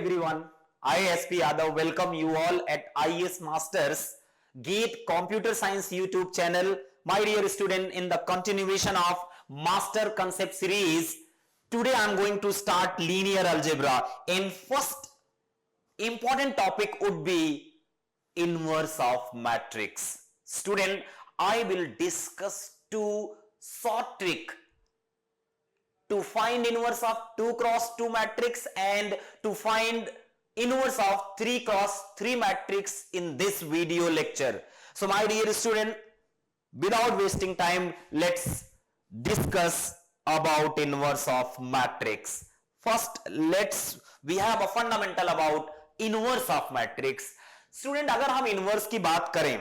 everyone. I, SP Yadav, welcome you all at IS Masters GATE Computer Science YouTube channel. My dear student, in the continuation of Master Concept series, today I am going to start linear algebra. And first important topic would be inverse of matrix. Student, I will discuss two short tricks to find inverse of 2 cross 2 matrix and to find inverse of 3 cross 3 matrix in this video lecture. So my dear student, without wasting time, let's discuss about inverse of matrix. First, we have a fundamental about inverse of matrix. Student, अगर हम inverse की बात करें,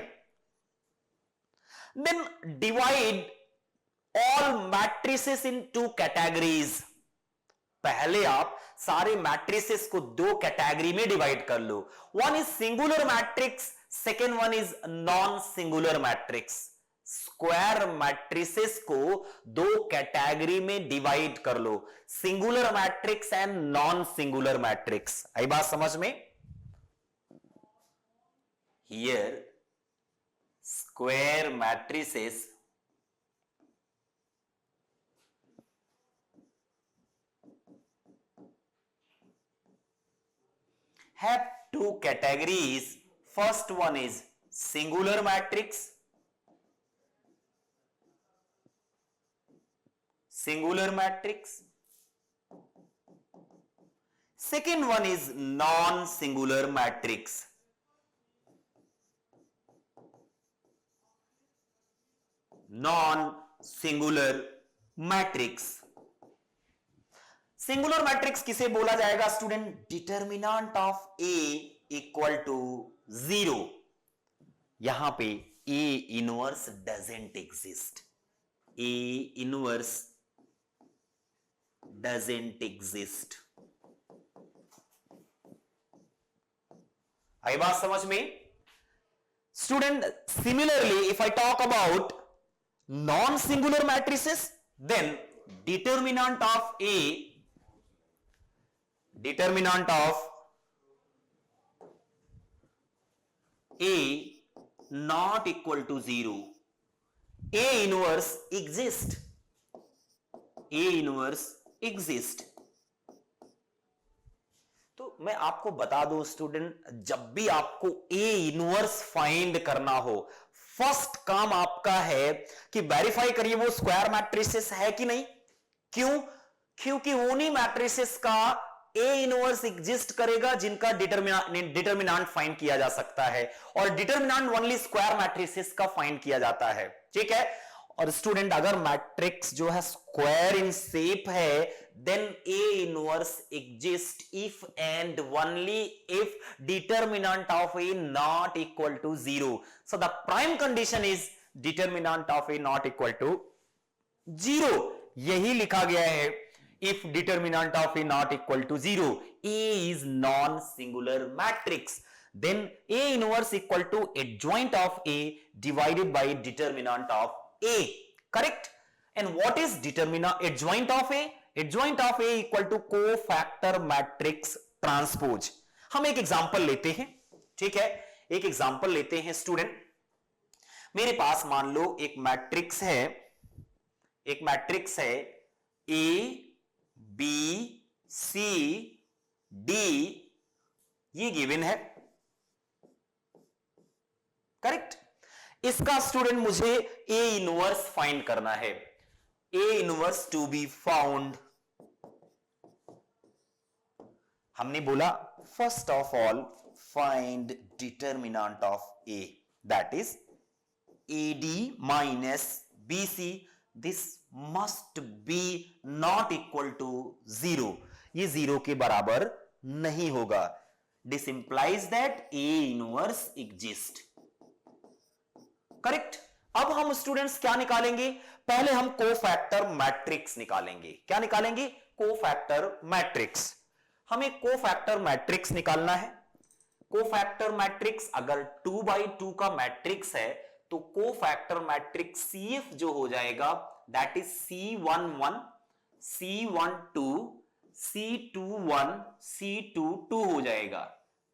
then divide all matrices in two categories. पहले आप सारे matrices को दो कैटेगरी में डिवाइड कर लो. One is singular matrix, second one is non singular matrix. Square matrices को दो कैटेगरी में डिवाइड कर लो, singular matrix and non singular matrix. आई बात समझ में? Here square matrices have two categories. First one is singular matrix. Singular matrix. Second one is non-singular matrix. Non-singular matrix. Singular matrix किसे बोला जाएगा student? Determinant of A equal to 0. यहां पे A inverse doesn't exist. A inverse doesn't exist. आई बात समझ में? Student, similarly if I talk about non singular matrices, then determinant of A, determinant of A not equal to 0. A inverse exist. A inverse exist. तो मैं आपको बता दूं student, जब भी आपको A इनवर्स फाइंड करना हो, फर्स्ट काम आपका है कि वेरीफाई करिए वो स्क्वायर मैट्रिसेस है कि नहीं. क्यों? क्योंकि उन्हीं मैट्रिसेस का ए इनवर्स एग्जिस्ट करेगा जिनका डिटर्मिनेंट फाइंड किया जा सकता है, और डिटर्मिनेंट ओनली स्क्वायर मैट्रिसेस का फाइंड किया जाता है. ठीक है? और स्टूडेंट, अगर मैट्रिक्स जो है स्क्वायर इन शेप है, then A inverse exist if and only if determinant of A not equal to 0. So the prime condition is determinant of A not equal to 0. यही लिखा गया है. If determinant of A not equal to 0, A is non-singular matrix. Then A inverse equal to adjoint of A divided by determinant of A. Correct? And what is adjoint of A? Adjoint of A equal to cofactor matrix transpose. हम एक example लेते हैं. ठीक है? एक example लेते हैं student. मेरे पास मान लो एक मैट्रिक्स है A B C D, ये गिवन है. करेक्ट? इसका स्टूडेंट मुझे ए इनवर्स फाइंड करना है. A inverse to be found, हमने बोला first of all find determinant of A, that is AD minus BC. This must be not equal to 0. ये 0 के बराबर नहीं होगा. This implies that A inverse exist. Correct? अब हम स्टूडेंट्स क्या निकालेंगे? पहले हम कोफैक्टर मैट्रिक्स निकालेंगे. क्या निकालेंगे? Cofactor matrix. हमें कोफैक्टर मैट्रिक्स निकालना है. कोफैक्टर मैट्रिक्स अगर 2x2 का मैट्रिक्स है तो कोफैक्टर मैट्रिक्स CF जो हो जाएगा that is C11, C12, C21 C22 हो जाएगा।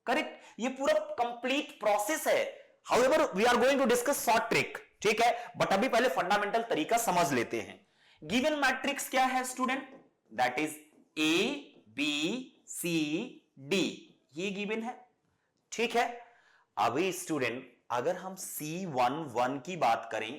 करेक्ट, ये पूरा कंप्लीट प्रोसेस है। However we are going to discuss short trick, ठीक है, बट अभी पहले फंडामेंटल तरीका समझ लेते हैं। गिवन मैट्रिक्स क्या है student? That is A B C D, ये गिवन है, ठीक है। अभी स्टूडेंट अगर हम C11 की बात करें,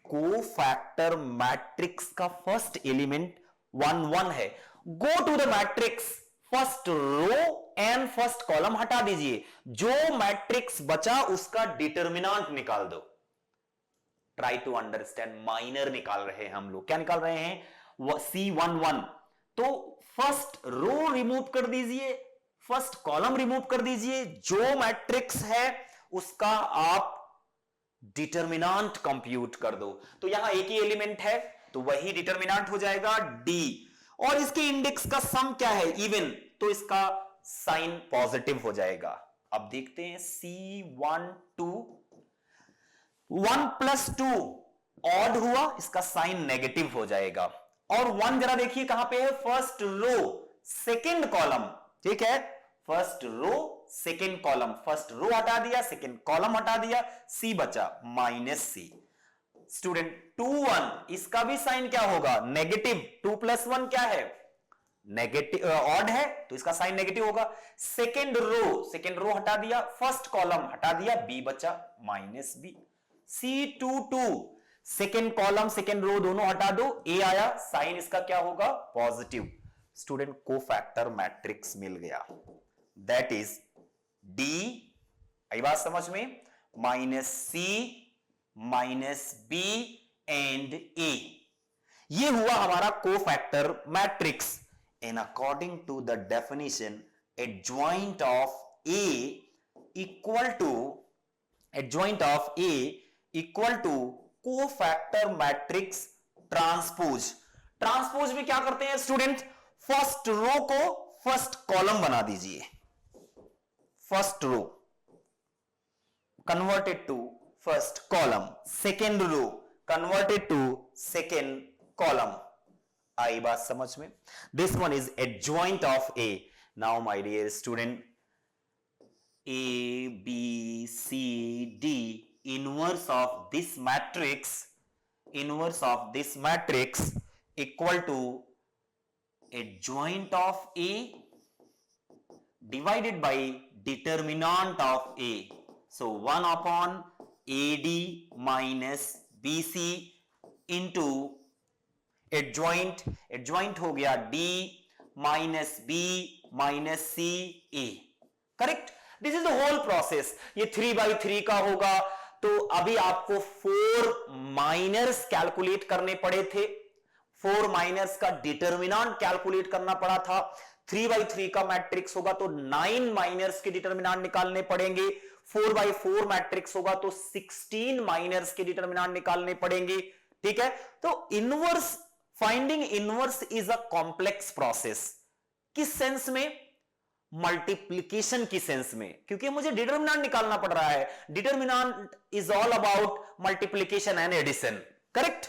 कोफैक्टर मैट्रिक्स का फर्स्ट एलिमेंट 1 1 है। Go to the matrix, first row and first column हटा दीजिए, जो मैट्रिक्स बचा उसका डिटर्मिनेंट निकाल दो। ट्राई टू अंडरस्टैंड, माइनर निकाल रहे हैं हम लोग। क्या निकाल रहे हैं? C11, तो फर्स्ट रो रिमूव कर दीजिए, फर्स्ट कॉलम रिमूव कर दीजिए, जो मैट्रिक्स है उसका आप डिटर्मिनेंट कंप्यूट कर दो। तो यहां एक ही एलिमेंट है तो वही डिटर्मिनेंट हो जाएगा D, और इसके इंडेक्स का सम क्या है? इवन, तो इसका साइन पॉजिटिव हो जाएगा। अब देखते हैं C12, 1 + 2 ऑड हुआ, इसका साइन नेगेटिव हो जाएगा। और 1 जरा देखिए कहां पे है? फर्स्ट रो सेकंड कॉलम, ठीक है, first row second column, first row हटा दिया, सेकंड कॉलम हटा दिया, C बचा -C। स्टूडेंट 2 1, इसका भी साइन क्या होगा? नेगेटिव। 2 + 1 क्या है? नेगेटिव, ऑड है, तो इसका साइन नेगेटिव होगा। सेकंड रो हटा दिया, फर्स्ट कॉलम हटा दिया, B बचा -B। C22, second column second row दोनों हटा दो, A आया, साइन इसका क्या होगा? पॉजिटिव। स्टूडेंट कोफैक्टर मैट्रिक्स मिल गया, दैट इज D, आई बात समझ में, -C -B एंड A। ये हुआ हमारा cofactor matrix. And according to the definition, adjoint of A equal to cofactor matrix transpose. Transpose में क्या करते हैं स्टूडेंट? फर्स्ट रो को फर्स्ट कॉलम बना दीजिए, first row converted to first column, second row converted to second column. आई बात समझ में? This one is adjoint of A। Now my dear student, A B C D, inverse of this matrix equal to adjoint of A divided by determinant of A. So 1 upon AD minus BC into adjoint हो गया D minus B minus C A। Correct? This is the whole process. ये 3/3 का होगा, तो अभी आपको 4 miners calculate करने पड़े थे, 4 माइनर्स का डिटर्मिनेंट कैलकुलेट करना पड़ा था। 3/3 का मैट्रिक्स होगा तो 9 माइनर्स के डिटर्मिनेंट निकालने पड़ेंगे। 4/4 मैट्रिक्स होगा तो 16 माइनर्स के डिटर्मिनेंट निकालने पड़ेंगे, ठीक है। तो inverse, finding inverse is a complex process. किस सेंस में? मल्टीप्लीकेशन की सेंस में, क्योंकि मुझे डिटर्मिनेंट निकालना पड़ रहा है। Determinant is all about multiplication and addition, correct.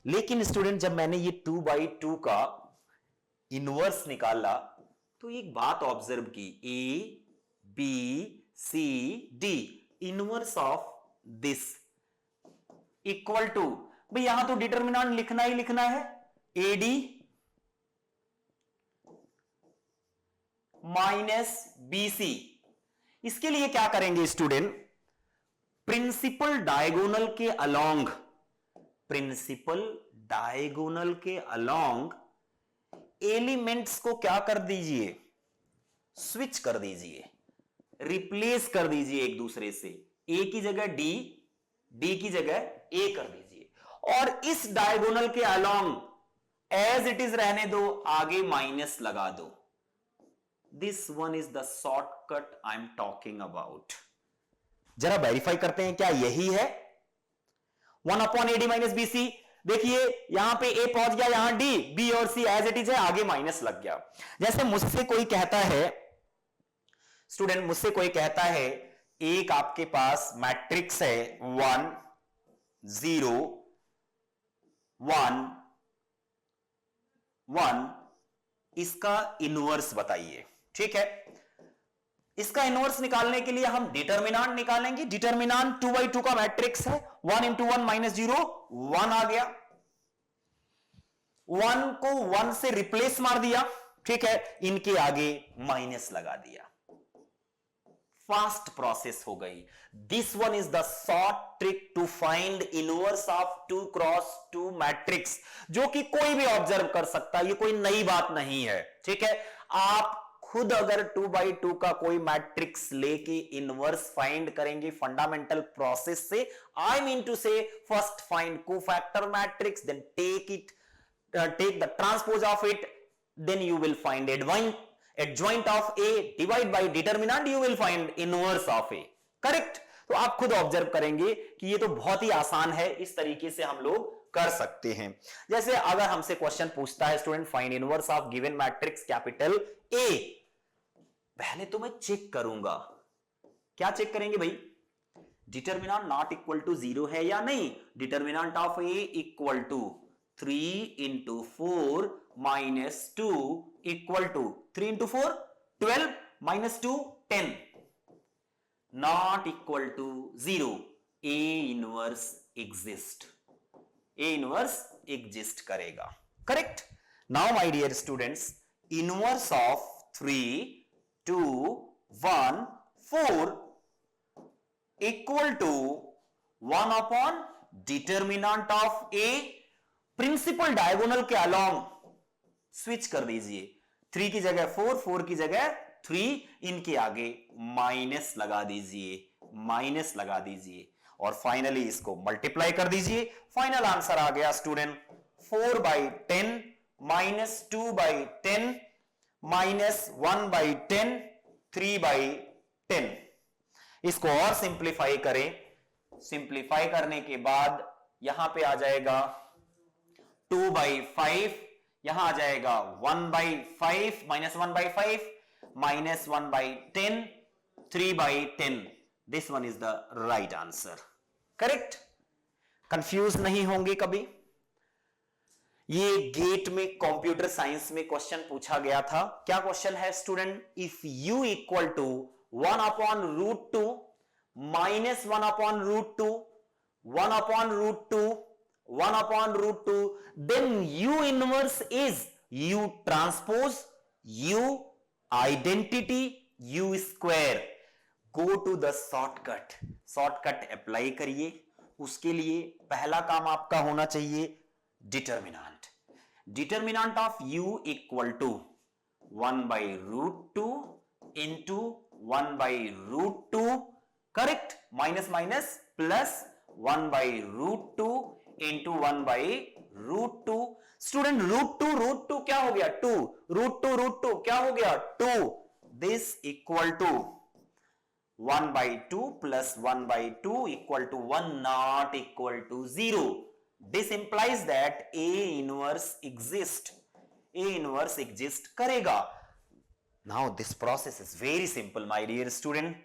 लेकिन स्टूडेंट जब मैंने ये 2/2 का इनवर्स निकाला तो एक बात ऑब्जर्व की, A B C D inverse of this equal to, भाई यहां तो डिटर्मिनेंट लिखना ही लिखना है, AD माइनस BC। इसके लिए क्या करेंगे स्टूडेंट? प्रिंसिपल डायगोनल के अलोंग एलिमेंट्स को क्या कर दीजिए? स्विच कर दीजिए, रिप्लेस कर दीजिए एक दूसरे से। A की जगह D, D की जगह A कर दीजिए, और इस डायगोनल के अलोंग एज इट इज रहने दो, आगे माइनस लगा दो। This one is the shortcut I'm talking about. जरा वेरीफाई करते हैं क्या यही है? 1 upon AD minus BC। देखिए यहां पे A पहुंच गया, यहां D, B और C एज इट इज है, आगे माइनस लग गया। जैसे मुझसे कोई कहता है, स्टूडेंट मुझसे कोई कहता है, एक आपके पास मैट्रिक्स है 1 0 1 1 इसका इनवर्स बताइए। ठीक है, इसका इनवर्स निकालने के लिए हम डिटर्मिनांट निकालेंगे। डिटर्मिनांट 2/2 का मैट्रिक्स है, 1 इंटू 1 माइनस 0, 1 आ गया। 1 को 1 से रिप्लेस मार दिया। ठीक है, इनके आगे माइनस लगा दिया। फास्ट प्रोसेस हो गई। This one is the short trick to find inverse of 2 cross 2 matrix, जो कि कोई भी ऑब्जर्व कर सकता है, ये कोई नई बात नहीं है। ठीक है, आप खुद अगर 2/2 का कोई मैट्रिक्स लेके इनवर्स फाइंड करेंगे फंडामेंटल प्रोसेस से, I mean to say first find cofactor matrix, then take the transpose of it, then you will find adjoint of A, divide by determinant, you will find inverse of A. Correct? तो आप खुद observe करेंगे कि ये तो बहुत ही आसान है, इस तरीके से हम लोग कर सकते हैं। जैसे अगर हमसे क्वेश्चन पूछता है student find inverse of given matrix capital A, पहले तो मैं चेक करूंगा। क्या चेक करेंगे भाई? डिटर्मिनेंट नॉट इक्वल टू 0 है या नहीं। Determinant of A equal to 3 into 4 minus 2 equal to 3 into 4 12 minus 2 10 not equal to 0. A inverse exist. A inverse exist करेगा। Correct? Now my dear students, inverse of 3 2 1 4 equal to 1 upon determinant of A, principal diagonal के along switch कर दीजिए। 3 की जगह 4, 4 की जगह 3, इनके आगे माइनस लगा दीजिए, माइनस लगा दीजिए और फाइनली इसको मल्टीप्लाई कर दीजिए। फाइनल आंसर आ गया स्टूडेंट 4/10 माइनस 2/10 माइनस 1/10 3/10। इसको और सिंप्लीफाई करें। सिंप्लीफाई करने के बाद यहां पे आ जाएगा 2/5, यहां आ जाएगा 1/5 minus 1/5 minus 1/10 3/10। This one is the right answer. Correct? Confuse नहीं होंगे कभी। ये गेट में कंप्यूटर साइंस में क्वेश्चन पूछा गया था। क्या क्वेश्चन है student? If u equal to 1/√2 minus 1/√2 1/√2 1/√2, then u inverse is u transpose u identity u square. Go to the shortcut. Shortcut apply करिए। उसके लिए पहला काम आपका होना चाहिए determinant. Determinant of u equal to 1/√2 into 1/√2। Correct? Minus minus plus 1/√2 into 1/√2। Student √2 क्या हो गया? 2 √2 क्या हो गया? 2। This equal to 1/2 plus 1/2 equal to 1 not equal to 0। This implies that A inverse exist. A inverse exist करेगा। Now this process is very simple my dear student.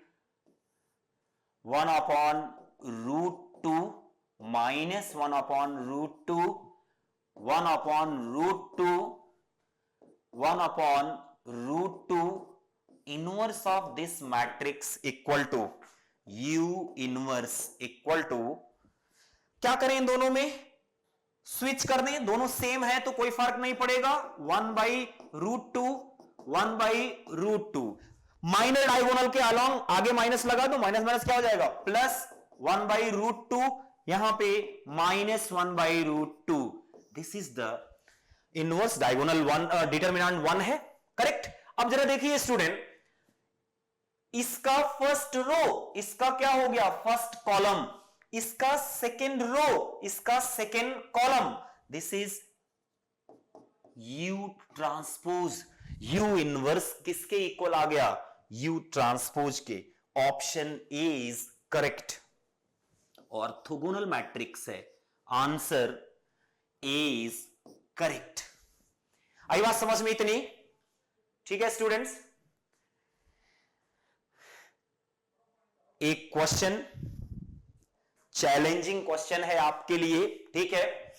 1/√2 minus 1/√2 1/√2 1/√2 inverse of this matrix equal to u inverse equal to, क्या करें इन दोनों में? Switch कर दें। दोनों same है तो कोई फर्क नहीं पड़ेगा। 1/√2 1/√2 माइनर डायगोनल के अलोंग आगे माइनस लगा दो। माइनस माइनस क्या हो जाएगा? प्लस 1/√2, यहां पे minus 1/√2। This is the inverse diagonal 1, determinant 1 है। करेक्ट? अब जरा देखिए स्टूडेंट, इसका फर्स्ट रो, इसका क्या हो गया? फर्स्ट कॉलम, इसका सेकेंड रो, इसका second column. This is U transpose. U inverse किसके इक्वल आ गया? U ट्रांसपोज के। Option A is correct. Orthogonal matrix है, आंसर ए इज करेक्ट। आई बात समझ में इतनी? ठीक है स्टूडेंट्स। एक क्वेश्चन, चैलेंजिंग क्वेश्चन है आपके लिए। ठीक है,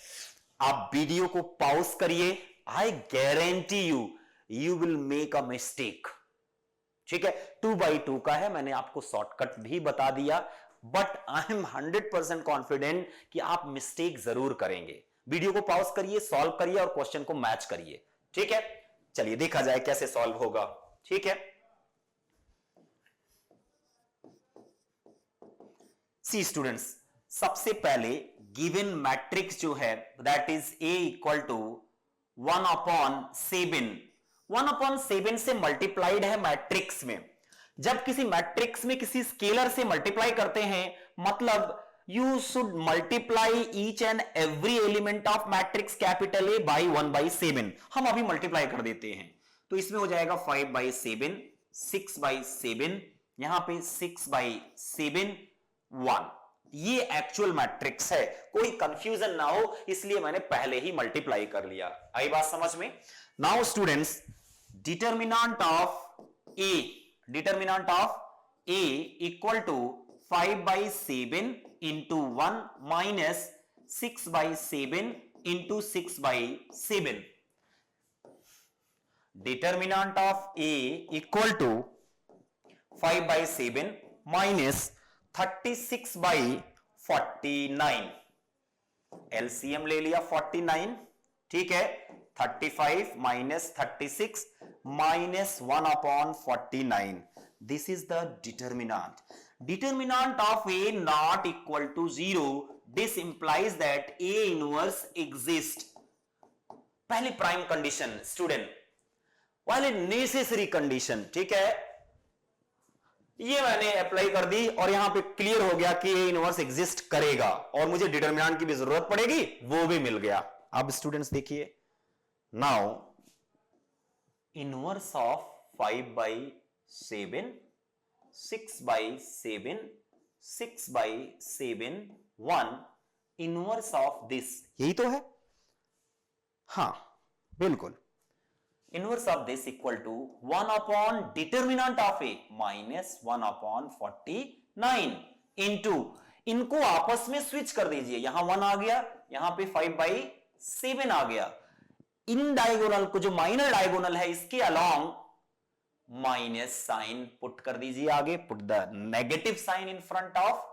आप वीडियो को पॉज करिए। I guarantee you you will make a mistake. ठीक है, 2/2 का है, मैंने आपको शॉर्टकट भी बता दिया, बट आई एम 100% कॉन्फिडेंट कि आप मिस्टेक जरूर करेंगे। वीडियो को पॉज करिए, सॉल्व करिए और क्वेश्चन को मैच करिए। ठीक है, चलिए देखा जाए कैसे सॉल्व होगा। ठीक है, सी स्टूडेंट्स, सबसे पहले गिवन मैट्रिक्स जो है that is A equal to 1/7। 1/7 से मल्टीप्लाइड है मैट्रिक्स में। जब किसी मैट्रिक्स में किसी स्केलर से मल्टीप्लाई करते हैं, मतलब you should multiply each and every element of matrix capital A by 1/7। हम अभी मल्टीप्लाई कर देते हैं, तो इसमें हो जाएगा 5/7, 6/7, यहां पे 6/7, 1। ये एक्चुअल मैट्रिक्स है, कोई कंफ्यूजन ना हो, इसलिए मैंने पहले ही मल्टीप्लाई कर लिया। आई बात समझ में? Now students, determinant of A equal to 5/7 into 1 minus 6/7 into 6/7। Determinant of A equal to 5/7 minus 36/49। LCM ले लिया 49। ठीक है, 35 minus 36 minus 1/49। This is the determinant. Determinant of A not equal to 0, this implies that A inverse exist. पहली prime condition student, पहले necessary condition. ठीक है, ये मैंने अप्लाई कर दी और यहां पे क्लियर हो गया कि A इनवर्स एग्जिस्ट करेगा और मुझे डिटर्मिनेंट की भी जरूरत पड़ेगी, वो भी मिल गया। अब स्टूडेंट्स देखिए, now inverse of 5/7, 6/7, 6/7, 1, inverse of this, यही तो है। हां बिल्कुल, inverse of this equal to 1 determinant of A minus 1/49 into, इनको आपस में स्विच कर दीजिए, यहां 1 आ गया, यहां पे 5/7 आ गया। इन डायगोनल को, जो माइनर डायगोनल है, इसके अलोंग माइनस साइन पुट कर दीजिए आगे, put the negative sign in front of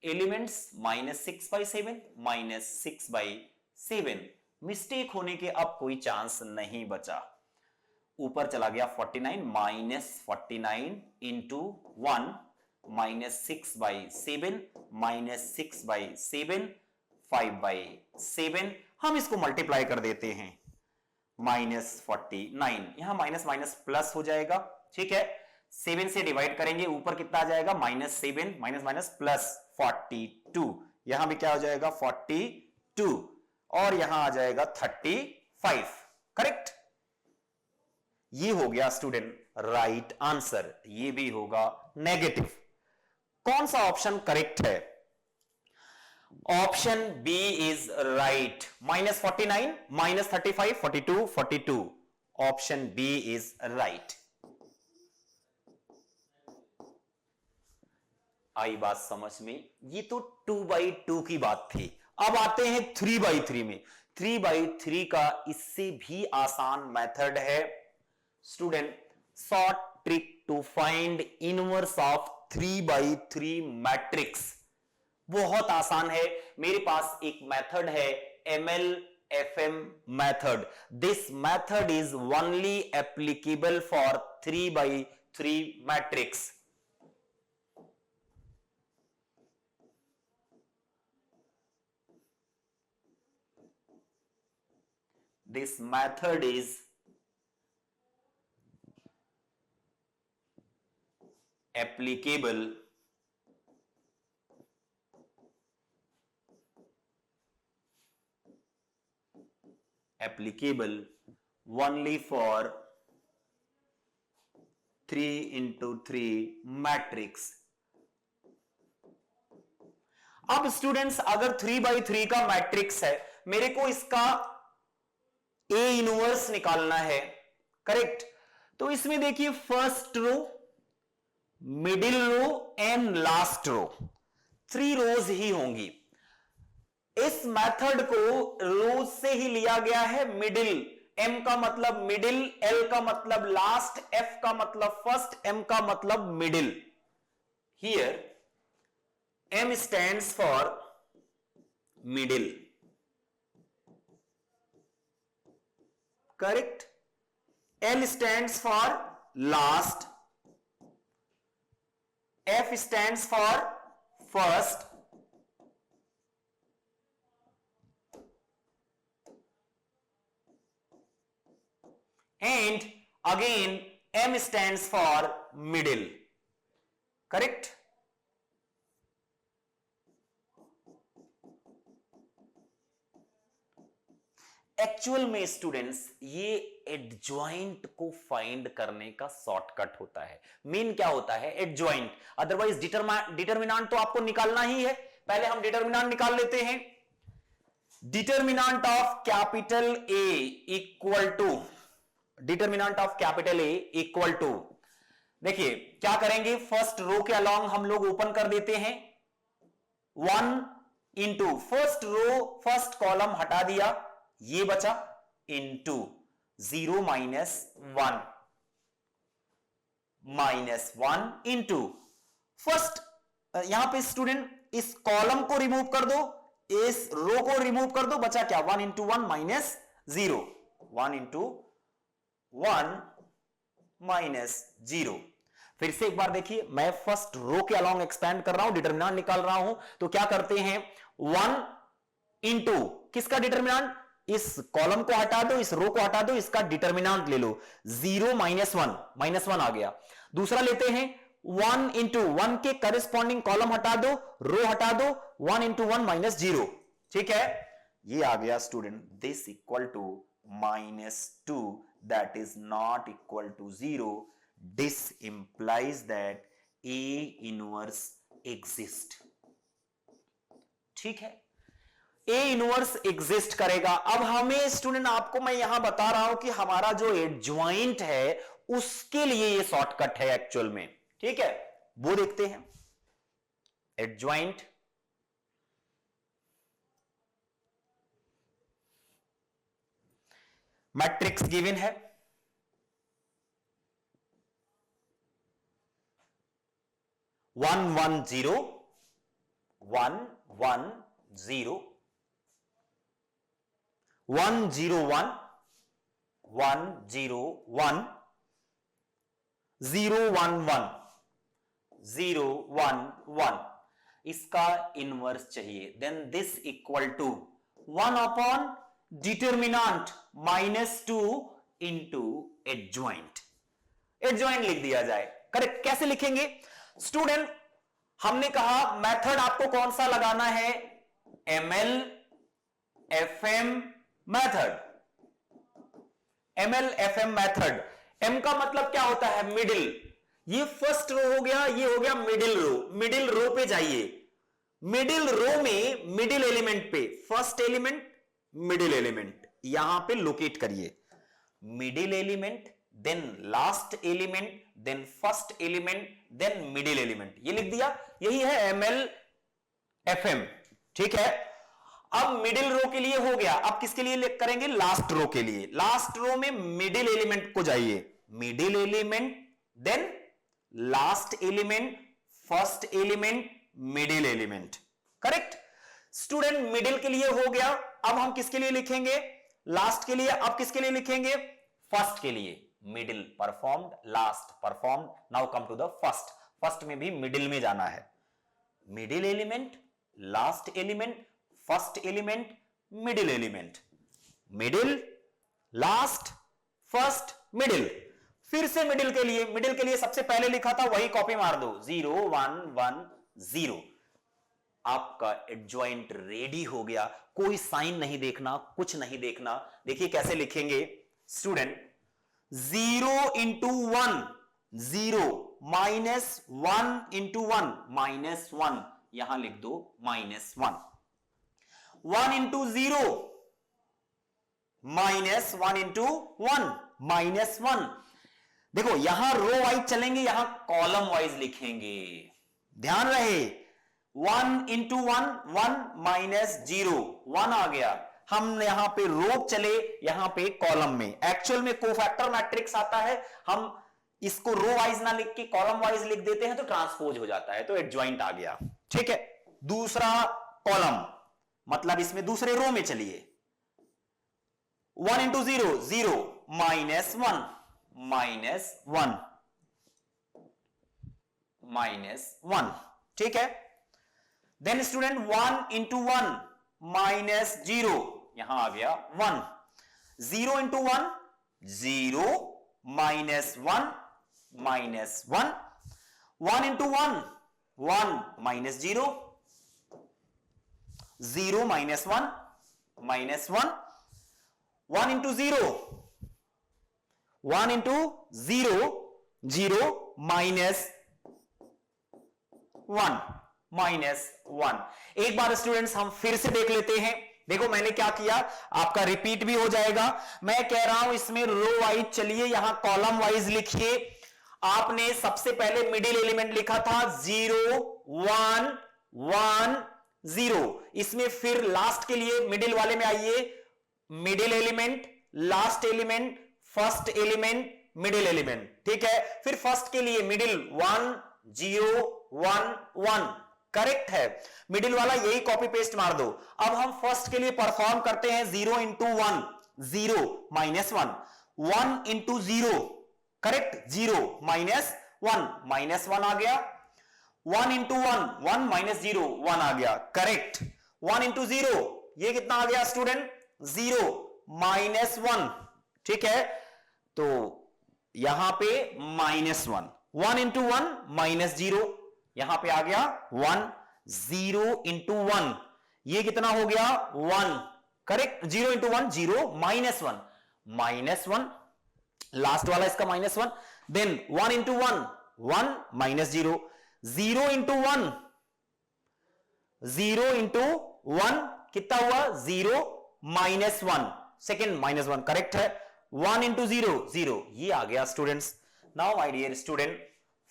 elements, minus 6/7 minus 6/7। Mistake होने के अब कोई चांस नहीं बचा। ऊपर चला गया 49 माइनस 49 इंटू 1 माइनस 6/7 माइनस 6/7, 5/7। हम इसको मल्टीप्लाई कर देते हैं, माइनस 49, यहां माइनस माइनस प्लस हो जाएगा। ठीक है, 7 से डिवाइड करेंगे, ऊपर कितना आ जाएगा, -7 माइनस माइनस प्लस 42। यहां भी क्या हो जाएगा, 42 और यहां आ जाएगा 35। करेक्ट, ये हो गया स्टूडेंट राइट आंसर। ये भी होगा नेगेटिव। कौन सा ऑप्शन करेक्ट है? Option B is right. -49 minus 35, 42, 42। Option B is right. आई बात समझ में? ये तो 2/2 की बात थी। अब आते हैं 3/3 में। 3/3 का इससे भी आसान मेथड है student, short trick to find inverse of 3/3 matrix. बहुत आसान है, मेरे पास एक मेथड है MLFM method. This method is only applicable for 3/3 matrix. This method is applicable only for 3x3 matrix. अब स्टूडेंट्स, अगर 3/3 का मैट्रिक्स है, मेरे को इसका A इनवर्स निकालना है। करेक्ट, तो इसमें देखिए first row, middle row and last row, 3 rows ही होंगी। इस मेथड को रोज से ही लिया गया है, मिडिल एम का मतलब मिडिल, एल का मतलब लास्ट, एफ का मतलब फर्स्ट, एम का मतलब middle. Here M stands for middle. Correct. L stands for last, F stands for first, and again M stands for middle. Correct? Actual में students ये एडजॉइंट को find करने का शॉर्टकट होता है. मेन क्या होता है? एडजॉइंट. अदरवाइज डिटरमिनेंट तो आपको निकालना ही है. पहले हम डिटरमिनेंट निकाल लेते हैं. Determinant of capital A equal to, determinant of capital A equal to, देखिए क्या करेंगे, फर्स्ट रो के अलोंग हम लोग ओपन कर देते हैं. 1 into first row first column हटा दिया, ये बचा, इंटू 0 माइनस 1 इंटू फर्स्ट. यहां पे स्टूडेंट इस कॉलम को रिमूव कर दो, इस रो को रिमूव कर दो, बचा क्या? 1 इंटू 1 माइनस 0. 1 into 1 minus 0. फिर से एक बार देखिए, मैं फर्स्ट रो के अलोंग एक्सपेंड कर रहा हूं, डिटरमिनेंट निकाल रहा हूं. तो क्या करते हैं, 1 इंटू किसका डिटरमिनेंट? इस कॉलम को हटा दो, इस रो को हटा दो, इसका डिटरमिनेंट ले लो. 0 माइनस 1, माइनस 1 आ गया. दूसरा लेते हैं 1 इंटू 1 के करस्पॉन्डिंग कॉलम हटा दो, रो हटा दो, 1 इंटू 1 माइनस 0. ठीक है, ये आ गया student. This equal to -2, that is not equal to 0. This implies that A inverse exists. ठीक है, A इनवर्स एग्जिस्ट करेगा. अब हमें स्टूडेंट, आपको मैं यहां बता रहा हूं कि हमारा जो एडजॉइंट है उसके लिए ये शॉर्टकट है एक्चुअल में. ठीक है, वो देखते हैं. एडजॉइंट, मैट्रिक्स गिवन है, 1 1 0 1 1 0 1 0 1 1 0 1 0 1 1 0 1 1. इसका इनवर्स चाहिए. Then this equal to 1 upon determinant -2 into adjoint. Adjoint लिख दिया जाए. करेक्ट. कैसे लिखेंगे स्टूडेंट? हमने कहा मेथड आपको कौन सा लगाना है? ML FM method. ML FM method. M का मतलब क्या होता है? मिडिल. ये फर्स्ट रो हो गया, ये हो गया मिडिल रो. मिडिल रो पे जाइए. मिडिल रो में मिडिल एलिमेंट पे फर्स्ट एलिमेंट, मिडिल एलिमेंट यहां पे लोकेट करिए. Middle element, then last element, then first element, then middle element. ये लिख दिया. यही है ML FM. ठीक है, अब मिडिल रो के लिए हो गया. अब किसके लिए करेंगे? लास्ट रो के लिए. लास्ट रो में मिडिल एलिमेंट को जाइए. Middle element, then last element, first element, middle element. Correct student. Middle के लिए हो गया. अब हम किसके लिए लिखेंगे? लास्ट के लिए. अब किसके लिए लिखेंगे? फर्स्ट के लिए. Middle performed, last performed. Now come to the first. First में भी मिडिल में जाना है. Middle element, last element, first element, middle element. Middle, last, first, middle. फिर से मिडिल के लिए. मिडिल के लिए सबसे पहले लिखा था वही कॉपी मार दो. 0 1 1 0. आपका एडजॉइंट रेडी हो गया. कोई साइन नहीं देखना, कुछ नहीं देखना. देखिए कैसे लिखेंगे स्टूडेंट. 0 into 1 0, -1 into 1 -1. यहां लिख दो -1. 1 इंटू 0 -1 इंटू 1 -1. देखो यहां रो वाइज चलेंगे, यहां कॉलम वाइज लिखेंगे. ध्यान रहे. 1 इंटू 1 1 -0, 1 आ गया. हम यहां पे रो चले, यहां पे कॉलम में। एक्चुअल में कोफैक्टर मैट्रिक्स आता है, हम इसको रो वाइज ना लिख के कॉलम वाइज लिख देते हैं तो ट्रांसपोज हो जाता है, तो एडजॉइंट आ गया। ठीक है, दूसरा कॉलम मतलब इसमें दूसरे रो में चलिए, 1 इंटू 0 0 -1 -1 ठीक है। देन स्टूडेंट 1 इंटू 1 -0, यहां आ गया 1, 0 इंटू 1 0 -1 -1, 1 इंटू 1 1 -0, 0 -1 -1, 1 इंटू 0 1 इंटू 0 0 -1 एक बार स्टूडेंट्स हम फिर से देख लेते हैं। देखो मैंने क्या किया, आपका रिपीट भी हो जाएगा। मैं कह रहा हूं इसमें रो वाइज चलिए, यहां कॉलम वाइज लिखिए। आपने सबसे पहले मिडिल एलिमेंट लिखा था 0 1 1 0, इसमें फिर लास्ट के लिए मिडिल वाले में आइए, middle element, last element, first element, middle element. ठीक है, फिर फर्स्ट के लिए मिडिल 1 0 1 1, करेक्ट है। मिडिल वाला यही कॉपी पेस्ट मार दो। अब हम फर्स्ट के लिए परफॉर्म करते हैं 0 इंटू 1 0 -1, 1 इंटू 0 करेक्ट 0 -1 आ गया, 1 इंटू 1 1 -0 1 आ गया करेक्ट, 1 इंटू 0 ये कितना आ गया स्टूडेंट 0 -1 ठीक है, तो यहां पे -1, 1 इंटू 1 -0, यहां पे आ गया 1, 0 इंटू 1 ये कितना हो गया 1 करेक्ट, 0 इंटू 1 0 -1 लास्ट वाला इसका -1, देन 1 इंटू 1 1 -0, 0 इंटू 1 0 इंटू 1 कितना हुआ 0 -1 सेकेंड -1 करेक्ट है, 1 इंटू 0 0 ये आ गया students. Now my dear student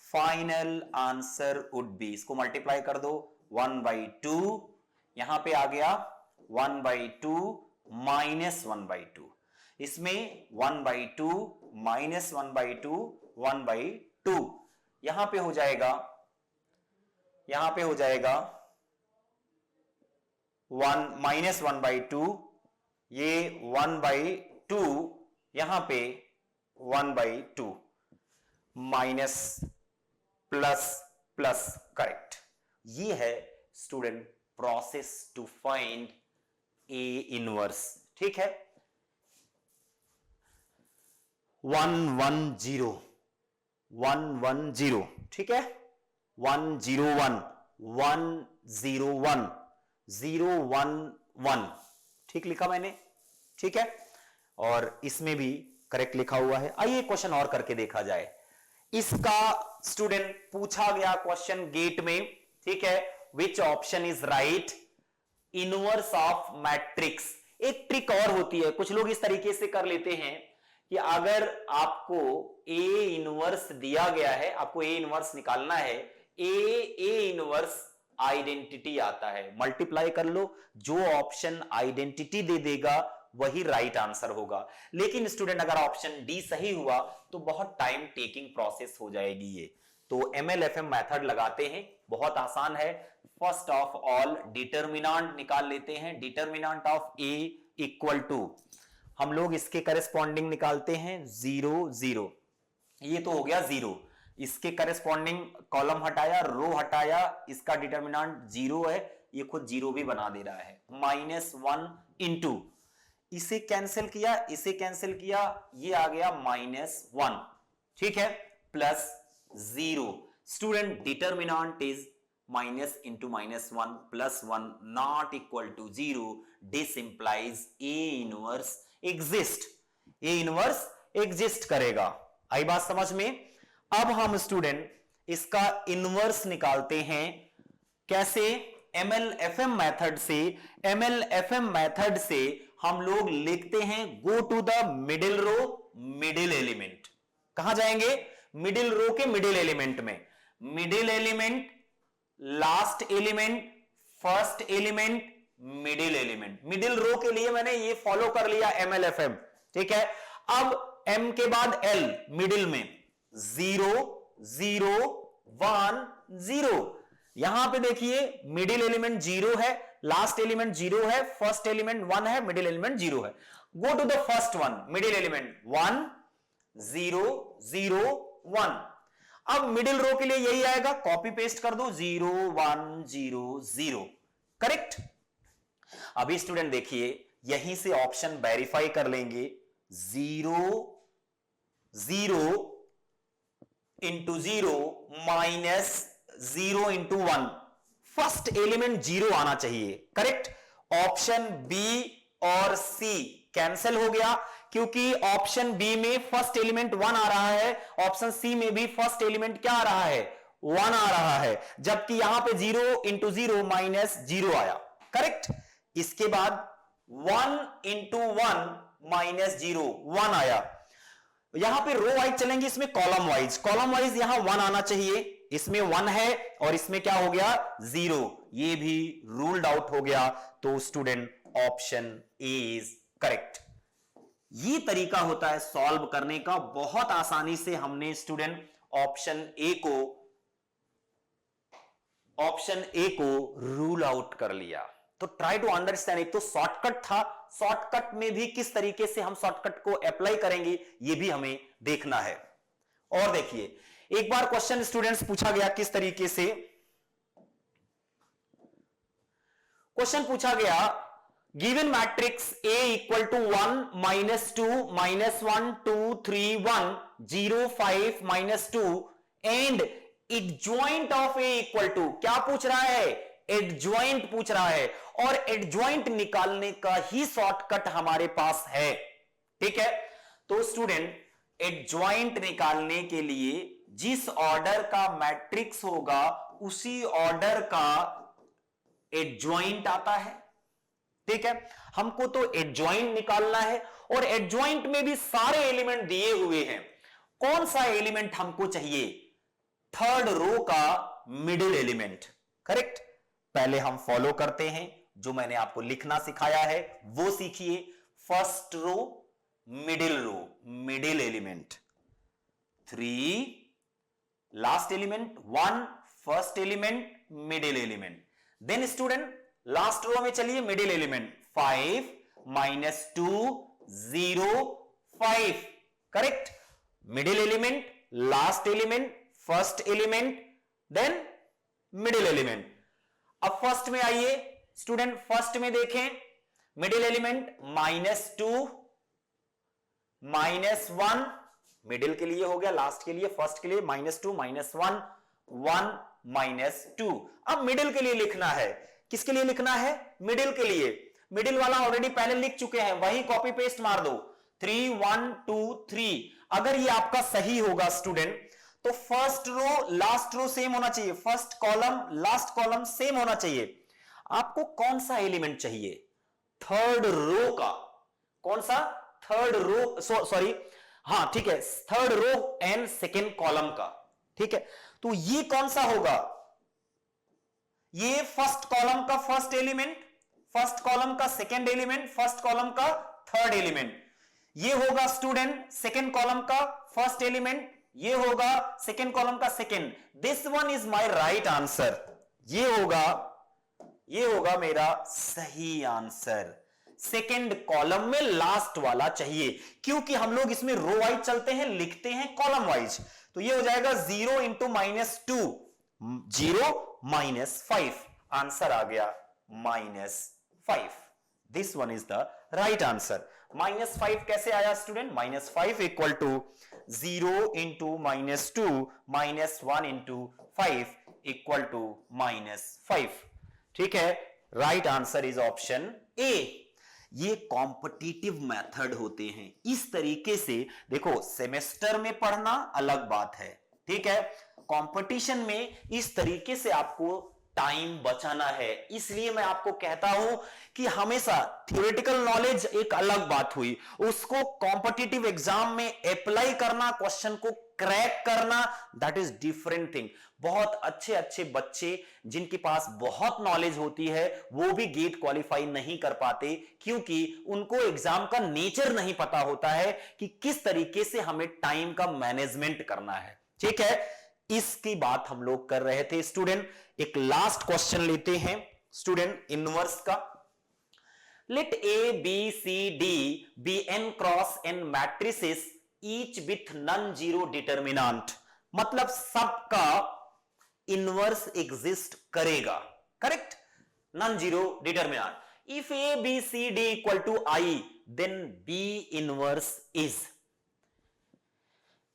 final answer would be, इसको मल्टीप्लाई कर दो 1/2, यहां पे आ गया 1/2 -1/2, इसमें 1/2 -1/2 1/2, यहां पे हो जाएगा 1 -1/2, ये 1/2, यहां पे 1/2 माइनस प्लस प्लस करेक्ट। ये है student process to find A inverse. ठीक है, 110 110 ठीक है, 101 101 011 ठीक लिखा मैंने, ठीक है, और इसमें भी करेक्ट लिखा हुआ है। आइए क्वेश्चन और करके देखा जाए। इसका स्टूडेंट पूछा गया क्वेश्चन गेट में, ठीक है, which option is right, inverse of matrix. एक ट्रिक और होती है, कुछ लोग इस तरीके से कर लेते हैं कि अगर आपको ए इनवर्स दिया गया है, आपको ए इनवर्स निकालना है, ए इनवर्स आइडेंटिटी आता है, मल्टीप्लाई कर लो, जो ऑप्शन आइडेंटिटी दे देगा वही राइट आंसर होगा। लेकिन स्टूडेंट अगर ऑप्शन डी सही हुआ तो बहुत टाइम टेकिंग प्रोसेस हो जाएगी ये, तो MLFM मेथड लगाते हैं, बहुत आसान है। फर्स्ट ऑफ ऑल डिटर्मिनेंट निकाल लेते हैं, determinant of A equal to, हम लोग इसके करेस्पॉन्डिंग निकालते हैं 0 0, ये तो हो गया 0, इसके करेस्पॉन्डिंग कॉलम हटाया, रो हटाया, इसका डिटर्मिनेंट 0 है, ये खुद 0 भी बना दे रहा है, -1 इंटू, इसे कैंसिल किया, इसे कैंसिल किया, ये आ गया -1 ठीक है, plus 0। Student determinant is minus into -1 plus 1 not equal to 0, this implies A inverse exist, A inverse exist करेगा। आई बात समझ में? अब हम स्टूडेंट इसका इनवर्स निकालते हैं, कैसे? MLFM मेथड से। MLFM मेथड से हम लोग लिखते हैं go to the middle row middle element. कहां जाएंगे? मिडिल रो के मिडिल एलिमेंट में, middle element, last element, first element, middle element. Middle row के लिए मैंने ये फॉलो कर लिया MLFM, ठीक है। अब M के बाद L मिडिल में 0 0 1 0। यहां पे देखिए मिडिल एलिमेंट 0 है, लास्ट एलिमेंट 0 है, फर्स्ट एलिमेंट 1 है, मिडिल एलिमेंट 0 है। Go to the first one, middle element 1 0 0 1। अब मिडिल रो के लिए यही आएगा, कॉपी पेस्ट कर दो 0 1 0 0, करेक्ट। अभी स्टूडेंट देखिए यहीं से ऑप्शन वेरीफाई कर लेंगे, 0 0 into 0 minus 0 into 1, first element 0 आना चाहिए, करेक्ट। ऑप्शन बी और सी कैंसिल हो गया, क्योंकि ऑप्शन बी में फर्स्ट एलिमेंट 1 आ रहा है, ऑप्शन सी में भी फर्स्ट एलिमेंट क्या आ रहा है, 1 आ रहा है, जबकि यहां पे 0 इंटू 0 माइनस 0 आया, करेक्ट। इसके बाद 1 इंटू 1 माइनस 0 1 आया। यहां पे रो वाइज चलेंगे, इसमें कॉलम वाइज, कॉलम वाइज यहां 1 आना चाहिए, इसमें 1 है और इसमें क्या हो गया 0, ये भी रूल्ड आउट हो गया। तो student option A is correct. ये तरीका होता है सॉल्व करने का, बहुत आसानी से हमने स्टूडेंट ऑप्शन ए को रूल आउट कर लिया। तो ट्राई टू अंडरस्टैंड, एक तो शॉर्टकट था, शॉर्टकट में भी किस तरीके से हम शॉर्टकट को अप्लाई करेंगे ये भी हमें देखना है। और देखिए एक बार क्वेश्चन स्टूडेंट्स पूछा गया, किस तरीके से क्वेश्चन पूछा गया, given matrix A equal to 1 minus 2 minus 1 2 3 1 0 5 minus 2 and adjoint of A equal to, क्या पूछ रहा है, एडजॉइंट पूछ रहा है, और एडजॉइंट निकालने का ही शॉर्टकट हमारे पास है, ठीक है। तो स्टूडेंट एडजॉइंट निकालने के लिए जिस ऑर्डर का मैट्रिक्स होगा उसी ऑर्डर का एडजॉइंट आता है, ठीक है। हमको तो एडजॉइंट निकालना है और एडजॉइंट में भी सारे एलिमेंट दिए हुए हैं। कौन सा एलिमेंट हमको चाहिए, थर्ड रो का मिडिल एलिमेंट, करेक्ट। पहले हम फॉलो करते हैं, जो मैंने आपको लिखना सिखाया है वो सीखिए। First row middle element 3, last element 1, first element middle element. Then student last row में चलिए, middle element 5 minus 2 0 5, correct. Middle element, last element, first element, then middle element. अब फर्स्ट में आइए स्टूडेंट, फर्स्ट में देखें मिडिल एलिमेंट -2 -1, मिडिल के लिए हो गया, लास्ट के लिए, फर्स्ट के लिए -2 -1 1 -2। अब मिडिल के लिए लिखना है, किसके लिए लिखना है, मिडिल के लिए। मिडिल वाला ऑलरेडी पहले लिख चुके हैं, वही कॉपी पेस्ट मार दो, 3 1 2 3। अगर ये आपका सही होगा स्टूडेंट तो first row last row same होना चाहिए, first column last column same होना चाहिए। आपको कौन सा एलिमेंट चाहिए, थर्ड रो का, कौन सा, थर्ड रो, सॉरी हाँ ठीक है, third row and second column का, ठीक है। तो ये कौन सा होगा, ये फर्स्ट कॉलम का फर्स्ट एलिमेंट, फर्स्ट कॉलम का सेकेंड एलिमेंट, फर्स्ट कॉलम का थर्ड एलिमेंट। ये होगा स्टूडेंट सेकेंड कॉलम का फर्स्ट एलिमेंट, ये होगा सेकेंड कॉलम का second. This one is my right answer, ये होगा मेरा सही आंसर। सेकेंड कॉलम में लास्ट वाला चाहिए, क्योंकि हम लोग इसमें रो वाइज चलते हैं, लिखते हैं कॉलम वाइज। तो ये हो जाएगा 0 इंटू -2 0 -5, आंसर आ गया -5। This one is the right answer. -5 कैसे आया student, -5 equal to 0 into -2 -1 into 5 equal to -5, ठीक है। Right answer is option A. ये कॉम्पिटिटिव मेथड होते हैं, इस तरीके से देखो, सेमेस्टर में पढ़ना अलग बात है, ठीक है। कंपटीशन में इस तरीके से आपको टाइम बचाना है। इसलिए मैं आपको कहता हूं कि हमेशा थियोरेटिकल नॉलेज एक अलग बात हुई, उसको कॉम्पिटिटिव एग्जाम में अप्लाई करना, क्वेश्चन को क्रैक करना, दैट इज डिफरेंट थिंग। बहुत अच्छे अच्छे बच्चे जिनके पास बहुत नॉलेज होती है वो भी गेट क्वालिफाई नहीं कर पाते, क्योंकि उनको एग्जाम का नेचर नहीं पता होता है कि किस तरीके से हमें टाइम का मैनेजमेंट करना है। ठीक है, इसकी बात हम लोग कर रहे थे स्टूडेंट। एक लास्ट क्वेश्चन लेते हैं स्टूडेंट इनवर्स का। Let A B C D be n cross n matrices each with non zero determinant, मतलब सबका इनवर्स एग्जिस्ट करेगा, correct, non zero determinant. If A B C D equal to I then B inverse is.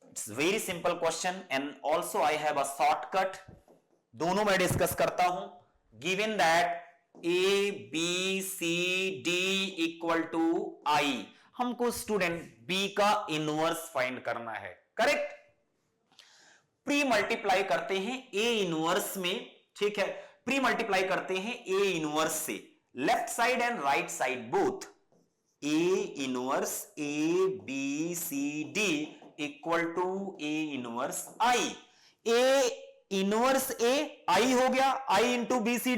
It's very simple question and also I have a shortcut, दोनों में discuss करता हूं। Given that A B C D equal to I, हमको student B का inverse find करना है, correct. Pre multiply करते हैं ए इनवर्स में, ठीक है, प्री मल्टीप्लाई करते हैं ए इनवर्स से, left side and right side both. A inverse A B C D equal to A inverse I. A inverse A I हो गया, I into B C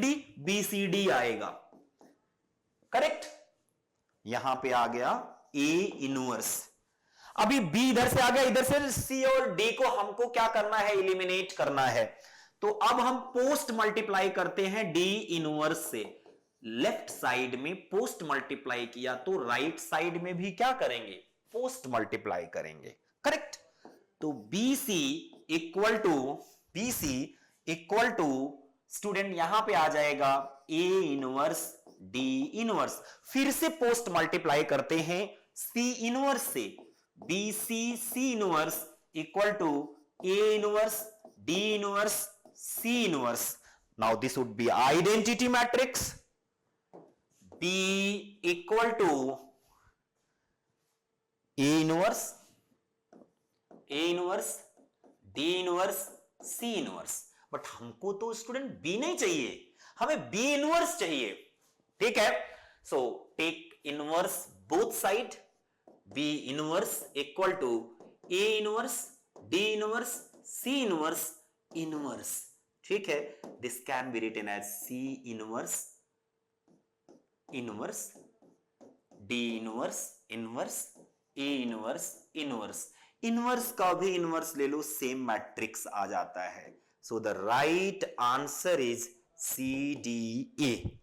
D आएगा, correct. यहां पे आ गया A inverse. अभी B इधर से आ गया, इधर से सी और डी को हमको क्या करना है, एलिमिनेट करना है। तो अब हम पोस्ट मल्टीप्लाई करते हैं डी इनवर्स से। लेफ्ट साइड में पोस्ट मल्टीप्लाई किया तो राइट साइड में भी क्या करेंगे, पोस्ट मल्टीप्लाई करेंगे, करेक्ट। तो B C equal to student यहां पे आ जाएगा ए इनवर्स डी इनवर्स। फिर से पोस्ट मल्टीप्लाई करते हैं सी इनवर्स से, B C inverse equal to A inverse D inverse C inverse. Now this would be identity matrix. B equal to A inverse D inverse C inverse. But हमको तो student B नहीं चाहिए, हमें B inverse चाहिए, ठीक है। So take inverse both side, B inverse equal to A inverse D inverse C inverse inverse, ठीक है। This can be written as C inverse inverse D inverse inverse A inverse inverse. Inverse का भी inverse ले लो, same matrix आ जाता है। So the right answer is C D A.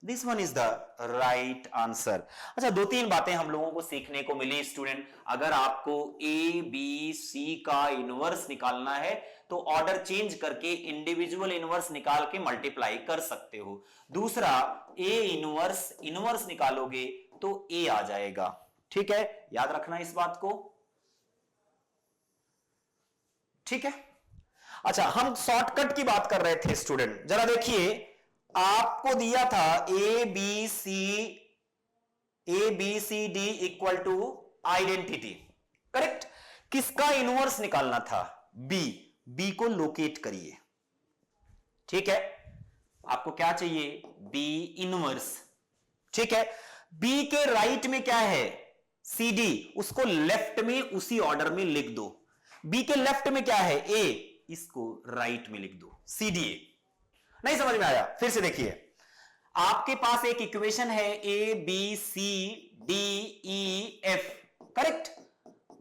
This one is the right answer. अच्छा, दो तीन बातें हम लोगों को सीखने को मिली स्टूडेंट। अगर आपको ए बी सी का इनवर्स निकालना है तो ऑर्डर चेंज करके इंडिविजुअल इनवर्स निकाल के मल्टीप्लाई कर सकते हो। दूसरा, ए इनवर्स निकालोगे तो ए आ जाएगा, ठीक है, याद रखना इस बात को, ठीक है। अच्छा, हम शॉर्टकट की बात कर रहे थे स्टूडेंट, जरा देखिए, आपको दिया था A B C D equal to identity, correct. किसका इनवर्स निकालना था, बी को लोकेट करिए, ठीक है। आपको क्या चाहिए, बी इनवर्स, ठीक है। बी के राइट में क्या है, सी डी, उसको लेफ्ट में उसी ऑर्डर में लिख दो। बी के लेफ्ट में क्या है, ए, इसको राइट में लिख दो, सी डी ए। नहीं समझ में आया, फिर से देखिए, आपके पास एक इक्वेशन है A B C D E F, correct,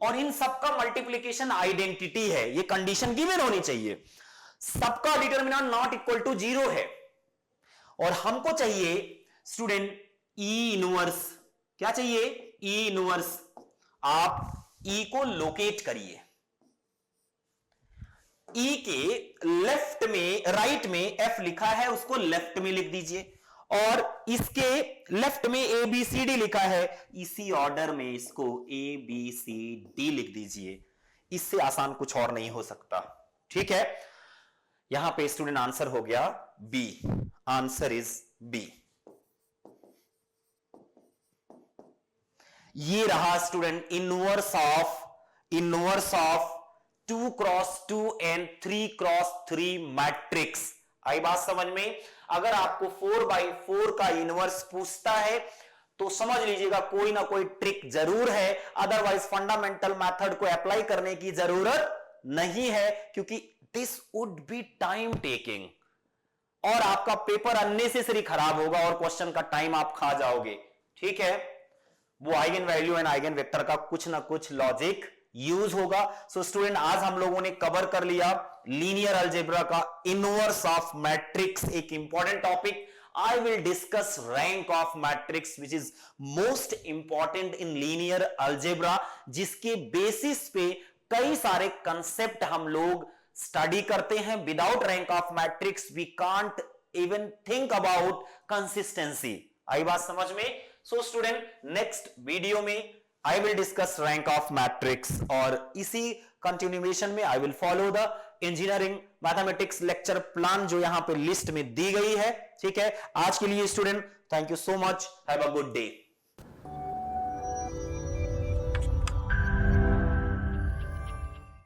और इन सबका मल्टीप्लीकेशन आइडेंटिटी है, ये कंडीशन गिवन होनी चाहिए। सबका डिटरमिनेंट नॉट इक्वल टू 0 है, और हमको चाहिए स्टूडेंट ई इनवर्स। क्या चाहिए, ई इनवर्स। आप ई को लोकेट करिए, ई के लेफ्ट में, राइट में एफ लिखा है, उसको लेफ्ट में लिख दीजिए, और इसके लेफ्ट में ए बी सी डी लिखा है, इसी ऑर्डर में इसको ए बी सी डी लिख दीजिए। इससे आसान कुछ और नहीं हो सकता, ठीक है। यहां पे स्टूडेंट आंसर हो गया बी, आंसर इज बी। ये रहा student inverse of 2 cross 2 and 3 cross 3 matrix. आई बात समझ में? अगर आपको 4/4 का इनवर्स पूछता है तो समझ लीजिएगा कोई ना कोई ट्रिक जरूर है, अदरवाइज फंडामेंटल मेथड को अप्लाई करने की जरूरत नहीं है, क्योंकि this would B time taking और आपका पेपर अननेसेसरी खराब होगा और क्वेश्चन का टाइम आप खा जाओगे। ठीक है, वो eigen value and eigen vector का कुछ ना कुछ लॉजिक यूज होगा। सो स्टूडेंट, आज हम लोगों ने कवर कर लिया लीनियर अलजेब्रा का इनवर्स ऑफ मैट्रिक्स, एक important topic. I will discuss rank of matrix which is most important in linear algebra, जिसके बेसिस पे कई सारे कंसेप्ट हम लोग स्टडी करते हैं। Without rank of matrix we can't even think about consistency. आई बात समझ में? सो स्टूडेंट, नेक्स्ट वीडियो में I will discuss rank of matrix और इसी कंटिन्यूएशन में I will follow the engineering mathematics lecture plan जो यहां पे लिस्ट में दी गई है। ठीक है, आज के लिए student thank you so much, have a good day.